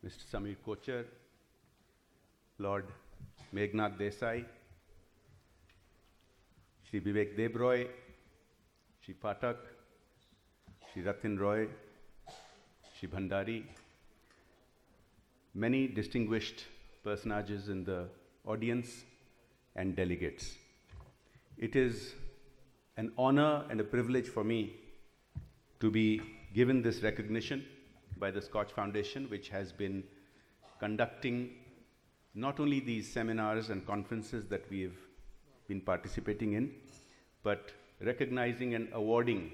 Mr. Samir Kochar, Lord Meghnad Desai, Shri Vivek Debroy, Shri Pathak, Shri Ratin Roy, Shri Bhandari, many distinguished personages in the audience and delegates. It is an honor and a privilege for me to be given this recognition by the Scotch Foundation, which has been conducting not only these seminars and conferences that we have been participating in, but recognizing and awarding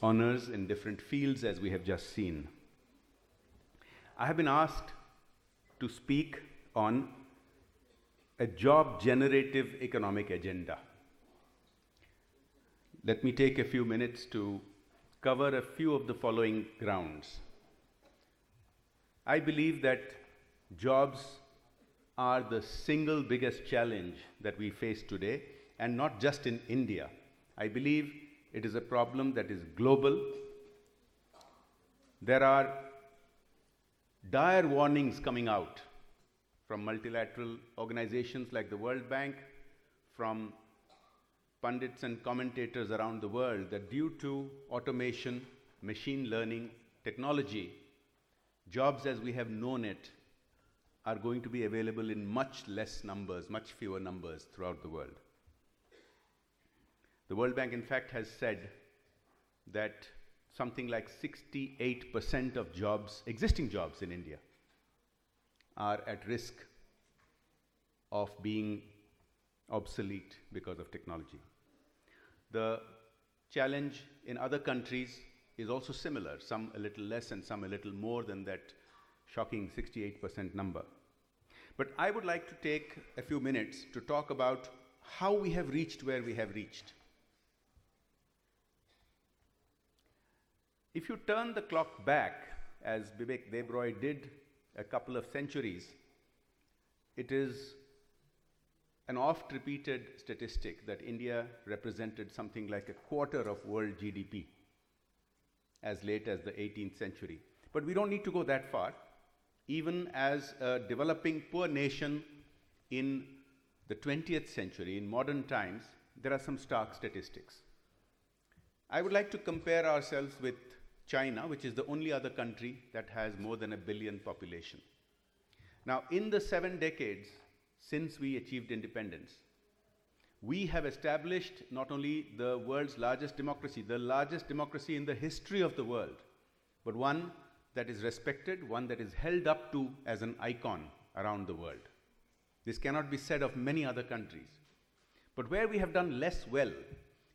honors in different fields, as we have just seen. I have been asked to speak on a job-generative economic agenda. Let me take a few minutes to cover a few of the following grounds. I believe that jobs are the single biggest challenge that we face today, and not just in India. I believe it is a problem that is global. There are dire warnings coming out from multilateral organizations like the World Bank, from pundits and commentators around the world, that due to automation, machine learning, technology, jobs as we have known it are going to be available in much less numbers, much fewer numbers throughout the world. The World Bank, in fact, has said that something like 68% of jobs, existing jobs in India, are at risk of being obsolete because of technology. The challenge in other countries is also similar, some a little less and some a little more than that shocking 68% number. But I would like to take a few minutes to talk about how we have reached where we have reached. If you turn the clock back, as Vivek Debroy did a couple of centuries, it is an oft-repeated statistic that India represented something like a quarter of world GDP as late as the 18th century. But we don't need to go that far. Even as a developing poor nation in the 20th century, in modern times, there are some stark statistics. I would like to compare ourselves with China, which is the only other country that has more than 1 billion population. Now, in the 7 decades since we achieved independence, we have established not only the world's largest democracy, the largest democracy in the history of the world, but one that is respected, one that is held up to as an icon around the world. This cannot be said of many other countries. But where we have done less well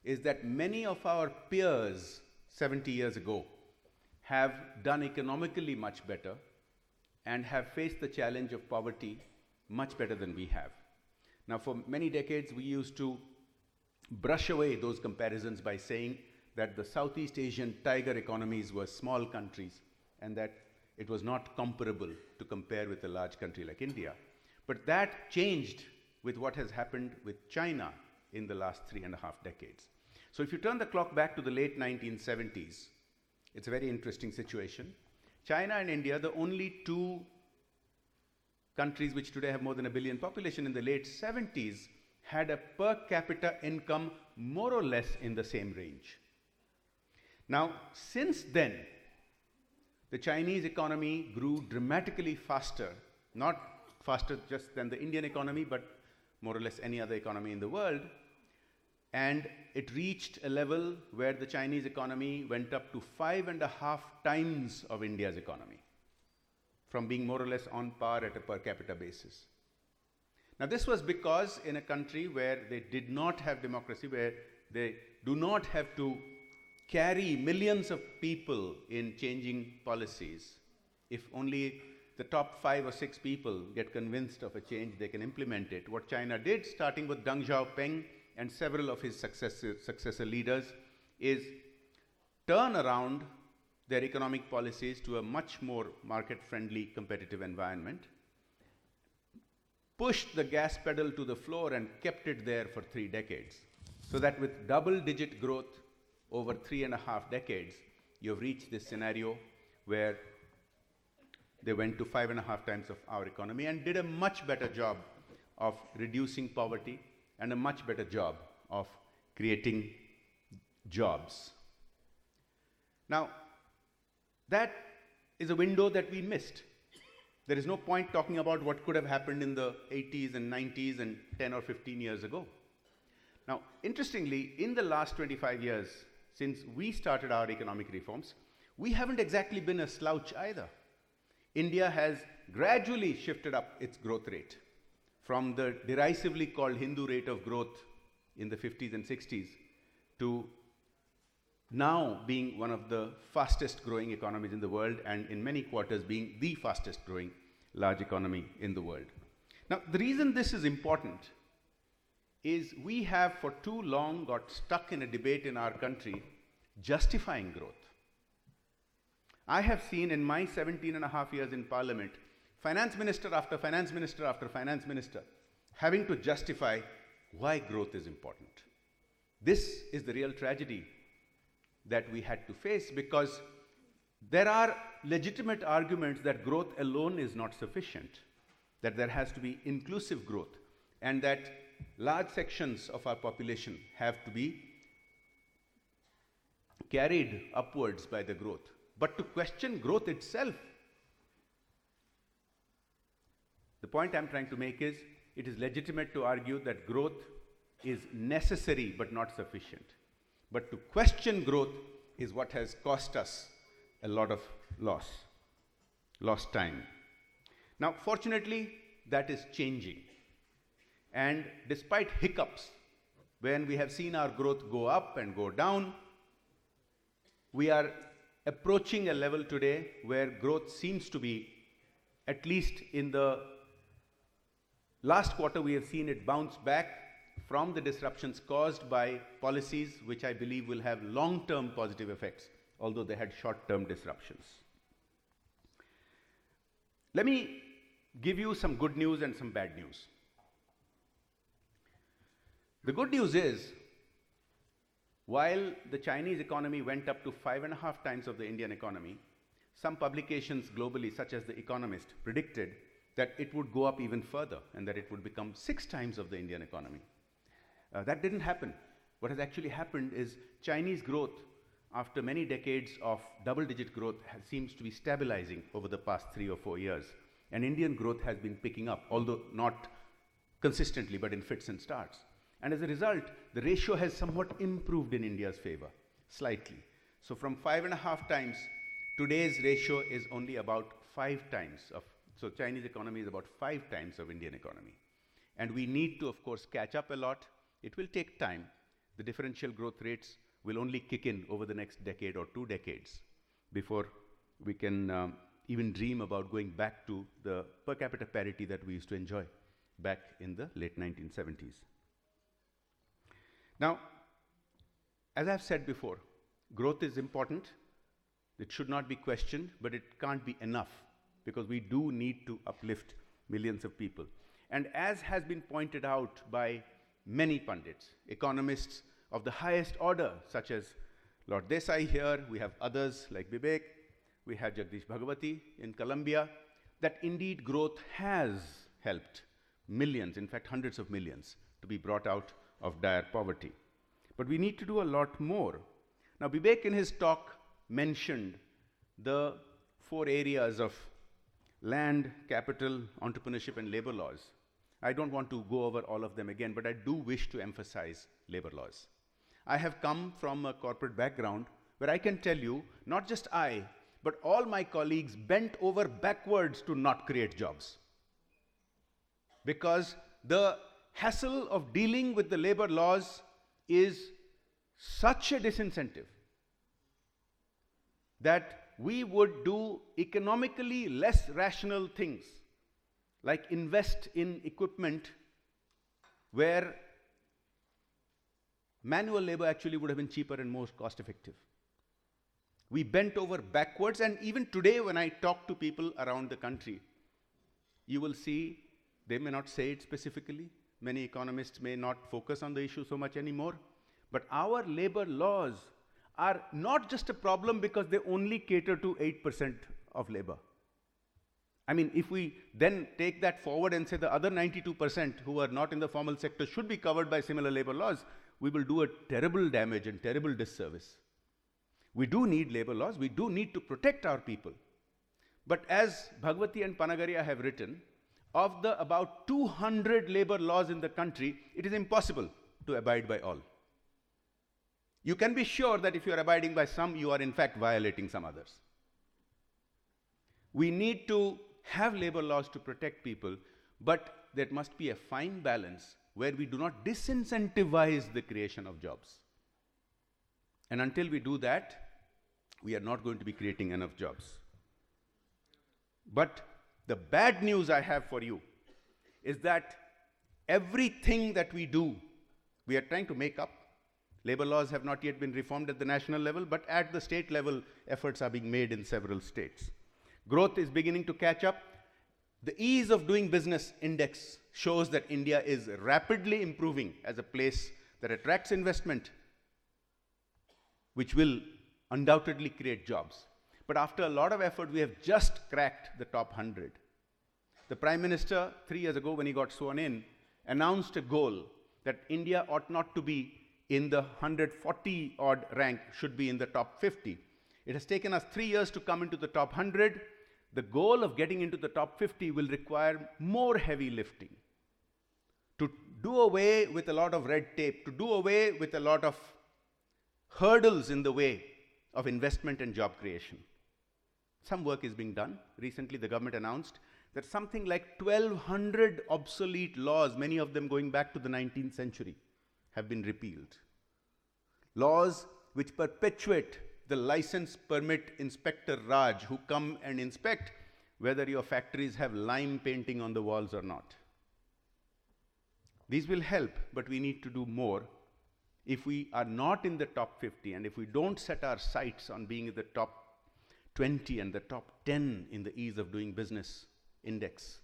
is that many of our peers 70 years ago have done economically much better and have faced the challenge of poverty much better than we have. Now, for many decades, we used to brush away those comparisons by saying that the Southeast Asian tiger economies were small countries and that it was not comparable to compare with a large country like India. But that changed with what has happened with China in the last 3.5 decades. So if you turn the clock back to the late 1970s, it's a very interesting situation. China and India, the only two countries which today have more than 1 billion population, in the late 70s had a per capita income more or less in the same range. Now, since then, the Chinese economy grew dramatically faster, not faster just than the Indian economy, but more or less any other economy in the world. And it reached a level where the Chinese economy went up to 5.5 times of India's economy, from being more or less on par at a per capita basis. Now, this was because in a country where they did not have democracy, where they do not have to carry millions of people in changing policies, if only the top 5 or 6 people get convinced of a change, they can implement it. What China did, starting with Deng Xiaoping and several of his successor leaders, is turn around their economic policies to a much more market-friendly, competitive environment, pushed the gas pedal to the floor and kept it there for 3 decades. So that with double-digit growth over 3.5 decades, you've reached this scenario where they went to 5.5 times of our economy and did a much better job of reducing poverty and a much better job of creating jobs. Now, that is a window that we missed. There is no point talking about what could have happened in the 80s and 90s and 10 or 15 years ago. Now, interestingly, in the last 25 years, since we started our economic reforms, we haven't exactly been a slouch either. India has gradually shifted up its growth rate from the derisively called Hindu rate of growth in the 50s and 60s to now being one of the fastest growing economies in the world, and in many quarters being the fastest growing large economy in the world. Now, the reason this is important is we have for too long got stuck in a debate in our country justifying growth. I have seen in my 17.5 years in Parliament, finance minister after finance minister after finance minister having to justify why growth is important. This is the real tragedy that we had to face, because there are legitimate arguments that growth alone is not sufficient, that there has to be inclusive growth, and that large sections of our population have to be carried upwards by the growth. But to question growth itself, the point I'm trying to make is, it is legitimate to argue that growth is necessary but not sufficient. But to question growth is what has cost us a lot of lost time. Now, fortunately, that is changing. And despite hiccups, when we have seen our growth go up and go down, we are approaching a level today where growth seems to be, at least in the last quarter, we have seen it bounce back from the disruptions caused by policies which I believe will have long-term positive effects, although they had short-term disruptions. Let me give you some good news and some bad news. The good news is, while the Chinese economy went up to 5.5 times of the Indian economy, some publications globally, such as The Economist, predicted that it would go up even further and that it would become 6 times of the Indian economy. That didn't happen. What has actually happened is Chinese growth, after many decades of double-digit growth, seems to be stabilizing over the past 3 or 4 years. And Indian growth has been picking up, although not consistently, but in fits and starts. And as a result, the ratio has somewhat improved in India's favor, slightly. So from 5.5 times, today's ratio is only about 5 times of, so Chinese economy is about 5 times of Indian economy. And we need to, of course, catch up a lot. It will take time. The differential growth rates will only kick in over the next decade or 2 decades before we can even dream about going back to the per capita parity that we used to enjoy back in the late 1970s. Now, as I've said before, growth is important. It should not be questioned, but it can't be enough, because we do need to uplift millions of people. And as has been pointed out by many pundits, economists of the highest order, such as Lord Desai here, we have others like Vivek, we have Jagdish Bhagwati in Colombia, that indeed growth has helped millions, in fact hundreds of millions, to be brought out of dire poverty. But we need to do a lot more. Now, Vivek in his talk mentioned the 4 areas of land, capital, entrepreneurship, and labor laws. I don't want to go over all of them again, but I do wish to emphasize labor laws. I have come from a corporate background where I can tell you, not just I, but all my colleagues bent over backwards to not create jobs. Because the hassle of dealing with the labor laws is such a disincentive that we would do economically less rational things, like invest in equipment where manual labor actually would have been cheaper and more cost effective. We bent over backwards, and even today when I talk to people around the country, you will see, they may not say it specifically, many economists may not focus on the issue so much anymore, but our labor laws are not just a problem because they only cater to 8% of labor. I mean, if we then take that forward and say the other 92% who are not in the formal sector should be covered by similar labor laws, we will do a terrible damage and terrible disservice. We do need labor laws, we do need to protect our people. But as Bhagwati and Panagaria have written, of the about 200 labor laws in the country, it is impossible to abide by all. You can be sure that if you are abiding by some, you are in fact violating some others. We need to have labor laws to protect people, but there must be a fine balance where we do not disincentivize the creation of jobs. And until we do that, we are not going to be creating enough jobs. But the bad news I have for you is that everything that we do, we are trying to make up. Labor laws have not yet been reformed at the national level, but at the state level, efforts are being made in several states. Growth is beginning to catch up. The ease of doing business index shows that India is rapidly improving as a place that attracts investment, which will undoubtedly create jobs. But after a lot of effort, we have just cracked the top 100. The Prime Minister, 3 years ago when he got sworn in, announced a goal that India ought not to be in the 140 odd rank, should be in the top 50. It has taken us 3 years to come into the top 100. The goal of getting into the top 50 will require more heavy lifting. To do away with a lot of red tape, to do away with a lot of hurdles in the way of investment and job creation. Some work is being done. Recently, the government announced that something like 1,200 obsolete laws, many of them going back to the 19th century, have been repealed. Laws which perpetuate the license permit inspector Raj, who come and inspect whether your factories have lime painting on the walls or not. These will help, but we need to do more. If we are not in the top 50, and if we don't set our sights on being in the top 20 and the top 10 in the ease of doing business index,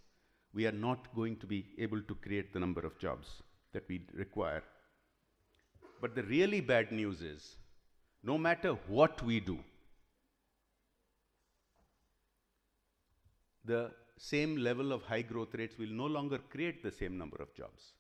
we are not going to be able to create the number of jobs that we require. But the really bad news is, no matter what we do, the same level of high growth rates will no longer create the same number of jobs.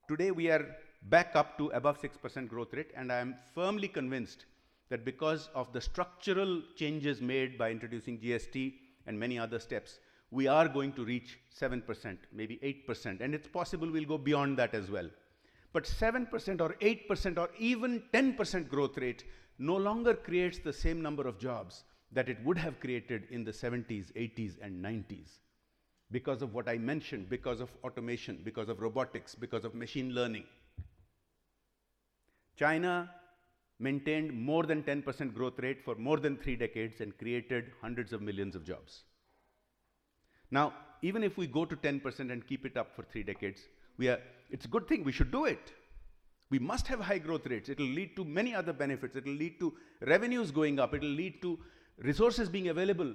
Today we are back up to above 6% growth rate, and I am firmly convinced that because of the structural changes made by introducing GST and many other steps, we are going to reach 7%, maybe 8%, and it's possible we'll go beyond that as well. But 7% or 8% or even 10% growth rate no longer creates the same number of jobs that it would have created in the 70s, 80s, and 90s. Because of what I mentioned, because of automation, because of robotics, because of machine learning. China maintained more than 10% growth rate for more than 3 decades and created hundreds of millions of jobs. Now, even if we go to 10% and keep it up for 3 decades, it's a good thing, we should do it. We must have high growth rates. It will lead to many other benefits. It will lead to revenues going up. It will lead to resources being available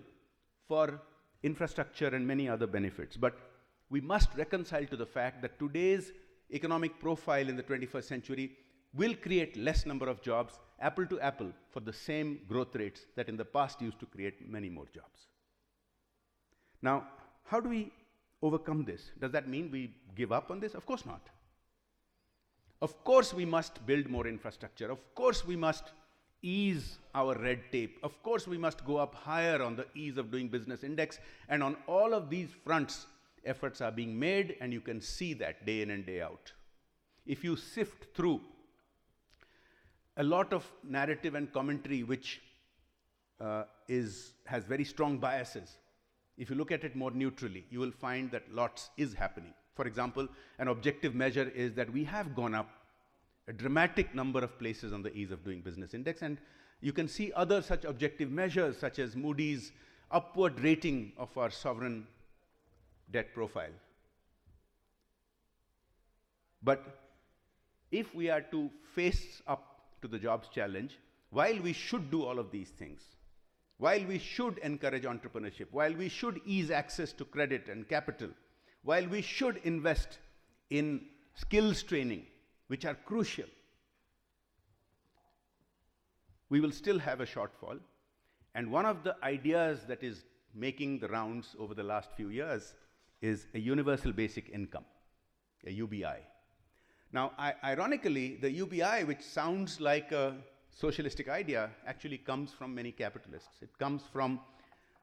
for infrastructure and many other benefits. But we must reconcile to the fact that today's economic profile in the 21st century will create less number of jobs, apple to apple, for the same growth rates that in the past used to create many more jobs. Now, how do we overcome this? Does that mean we give up on this? Of course not. Of course we must build more infrastructure. Of course we must ease our red tape. Of course we must go up higher on the ease of doing business index. And on all of these fronts, efforts are being made, and you can see that day in and day out. If you sift through a lot of narrative and commentary which has very strong biases, if you look at it more neutrally, you will find that lots is happening. For example, an objective measure is that we have gone up a dramatic number of places on the ease of doing business index, and you can see other such objective measures such as Moody's upward rating of our sovereign debt profile. But if we are to face up to the jobs challenge, while we should do all of these things, while we should encourage entrepreneurship, while we should ease access to credit and capital, while we should invest in skills training, which are crucial, we will still have a shortfall. And one of the ideas that is making the rounds over the last few years is a universal basic income, a UBI. Now, ironically, the UBI, which sounds like a socialistic idea, actually comes from many capitalists. It comes from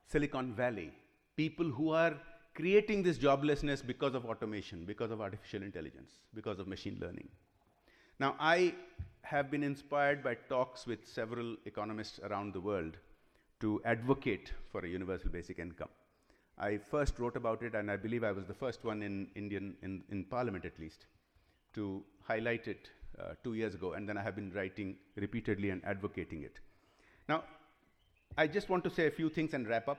Silicon Valley, people who are creating this joblessness because of automation, because of artificial intelligence, because of machine learning. Now, I have been inspired by talks with several economists around the world to advocate for a universal basic income. I first wrote about it, and I believe I was the first one in Parliament at least, to highlight it 2 years ago, and then I have been writing repeatedly and advocating it. Now, I just want to say a few things and wrap up,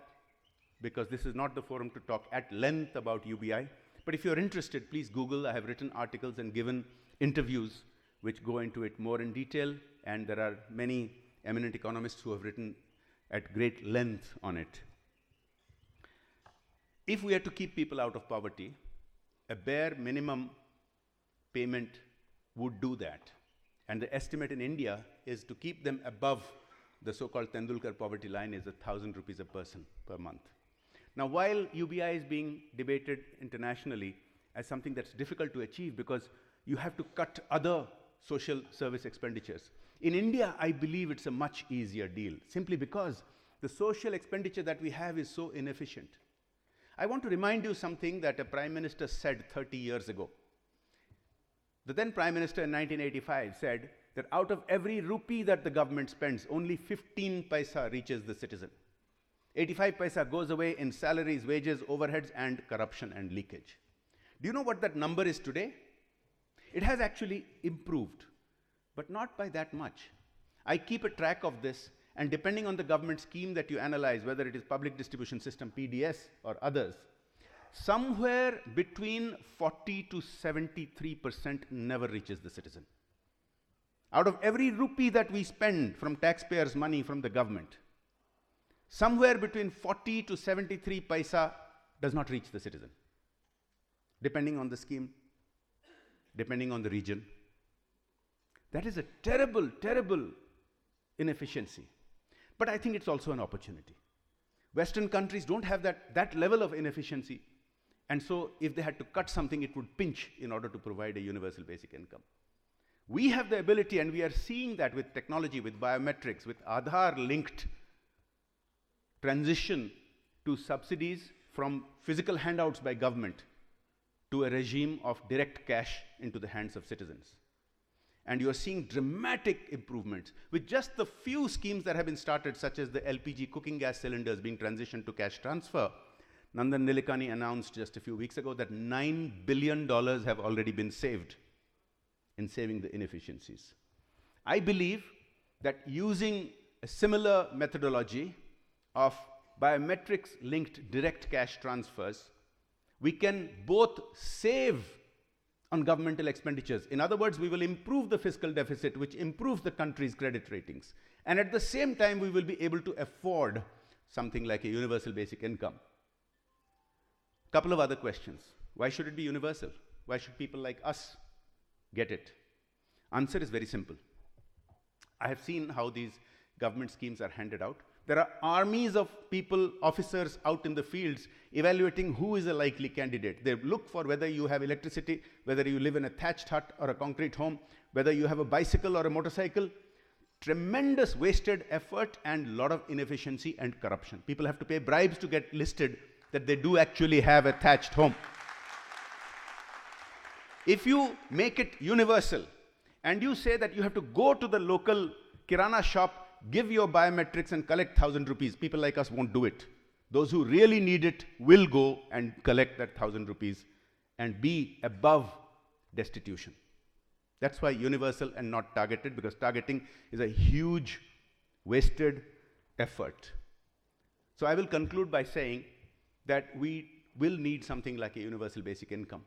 because this is not the forum to talk at length about UBI. But if you're interested, please Google. I have written articles and given interviews which go into it more in detail, and there are many eminent economists who have written at great length on it. If we are to keep people out of poverty, a bare minimum payment would do that. And the estimate in India is to keep them above the so-called Tendulkar poverty line is 1,000 rupees a person per month. Now, while UBI is being debated internationally as something that's difficult to achieve because you have to cut other social service expenditures, in India, I believe it's a much easier deal, simply because the social expenditure that we have is so inefficient. I want to remind you something that a prime minister said 30 years ago. The then prime minister in 1985 said that out of every rupee that the government spends, only 15 paisa reaches the citizen. 85 paisa goes away in salaries, wages, overheads, and corruption and leakage. Do you know what that number is today? It has actually improved, but not by that much. I keep a track of this, and depending on the government scheme that you analyze, whether it is public distribution system, PDS, or others, somewhere between 40 to 73% never reaches the citizen. Out of every rupee that we spend from taxpayers' money from the government, somewhere between 40 to 73 paisa does not reach the citizen, depending on the scheme, depending on the region. That is a terrible, terrible inefficiency. But I think it's also an opportunity. Western countries don't have that level of inefficiency. And so if they had to cut something, it would pinch in order to provide a universal basic income. We have the ability, and we are seeing that with technology, with biometrics, with Aadhaar-linked transition to subsidies from physical handouts by government to a regime of direct cash into the hands of citizens. And you are seeing dramatic improvements with just the few schemes that have been started, such as the LPG cooking gas cylinders being transitioned to cash transfer. Nandan Nilekani announced just a few weeks ago that $9 billion have already been saved in saving the inefficiencies. I believe that using a similar methodology of biometrics-linked direct cash transfers, we can both save on governmental expenditures. In other words, we will improve the fiscal deficit, which improves the country's credit ratings. And at the same time, we will be able to afford something like a universal basic income. Couple of other questions. Why should it be universal? Why should people like us get it? Answer is very simple. I have seen how these government schemes are handed out. There are armies of people, officers out in the fields evaluating who is a likely candidate. They look for whether you have electricity, whether you live in a thatched hut or a concrete home, whether you have a bicycle or a motorcycle. Tremendous wasted effort and a lot of inefficiency and corruption. People have to pay bribes to get listed that they do actually have a thatched home. If you make it universal and you say that you have to go to the local kirana shop, give your biometrics and collect 1,000 rupees, people like us won't do it. Those who really need it will go and collect that 1,000 rupees and be above destitution. That's why universal and not targeted, because targeting is a huge wasted effort. So I will conclude by saying that we will need something like a universal basic income,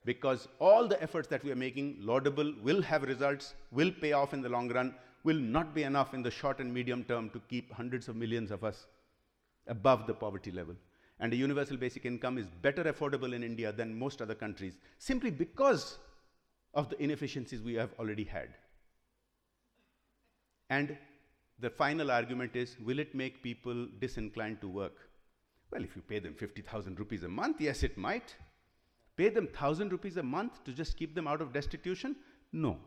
because all the efforts that we are making, laudable, will have results, will pay off in the long run, will not be enough in the short and medium term to keep hundreds of millions of us above the poverty level. And a universal basic income is better affordable in India than most other countries, simply because of the inefficiencies we have already had. And the final argument is, will it make people disinclined to work? Well, if you pay them 50,000 rupees a month, yes, it might. Pay them 1,000 rupees a month to just keep them out of destitution? No.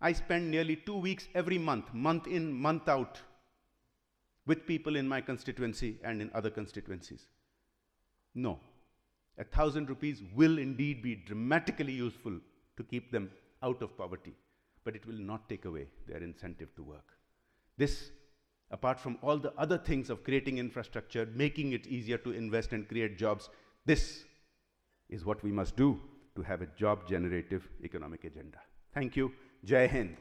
I spend nearly 2 weeks every month, month in, month out, with people in my constituency and in other constituencies. No. 1,000 rupees will indeed be dramatically useful to keep them out of poverty, but it will not take away their incentive to work. This, apart from all the other things of creating infrastructure, making it easier to invest and create jobs, this is what we must do to have a job-generative economic agenda. Thank you. Jai Hind.